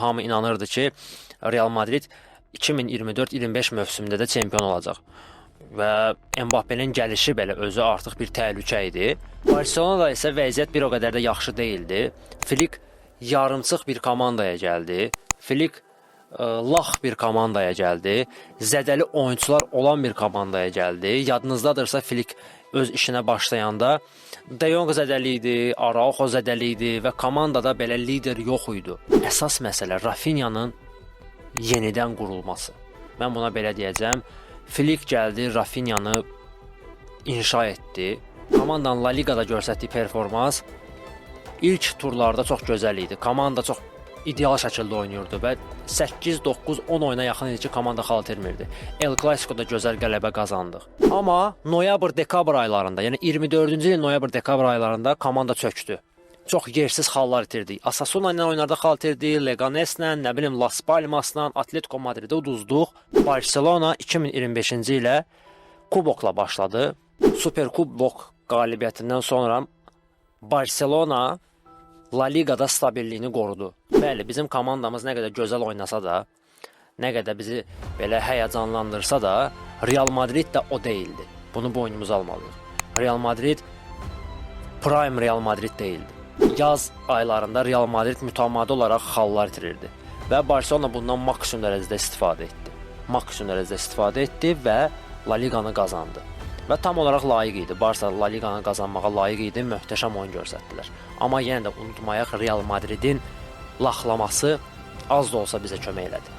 Hamı inanırdı ki, Real Madrid 2024-25 mövsümündə də çempion olacaq. Və Mbappe'nin gəlişi belə özü artıq bir təhlükə idi. Barcelona'da isə vəziyyət bir o qədər də yaxşı deyildi. Flick yarımçıq bir komandaya gəldi. Flick lax bir komandaya gəldi. Zədəli oyuncular olan bir komandaya gəldi. Yadınızdadırsa Flick öz işinə başlayanda De Jong zədəli idi, Araujo zədəli idi və komandada belə lider yox idi. Əsas məsələ Rafinha'nın yenidən qurulması. Mən buna belə deyəcəm. Flick gəldi, Rafinha'nı inşa etdi. Komandanın La Ligada göstərdiyi performans ilk turlarda çox gözəl idi. Komanda çox ideal şəkildə oynayırdı və 8, 9, 10 oyuna yaxın idi ki, komanda xal itirmirdi. El Clasico'da gözəl qələbə qazandıq. Amma noyabr-dekabr aylarında, yəni 24-cü ilin noyabr-dekabr aylarında komanda çökdü. Çox yersiz xallar itirdi. Osasuna ilə oynarda xal itirdi, Leganeslə, nə bilim Las Palmasla, Atletico Madridə uduzduq. Barcelona 2025-ci ilə kubokla başladı. Super Kubok qalibiyyətindən sonra Barcelona La Ligada stabilliyini qorudu. Bəli, bizim komandamız nə qədər gözəl oynasa da, nə qədər bizi belə həyəcanlandırsa da, Real Madrid də o deyildi. Bunu boynumuza almalıyıq. Real Madrid prime Real Madrid deyildi. Yaz aylarında Real Madrid mütəmadi olaraq xallar itirirdi və Barcelona bundan maksimum dərəcədə istifadə etdi. Maksimum dərəcədə istifadə etdi və La Liganı qazandı. Və tam olaraq layiq idi. Barça La Liganı qazanmağa layiq idi, möhtəşəm oyun göstərdilər. Amma yenə də unutmayaq, Real Madridin laxlaması az da olsa bizə kömək elədi.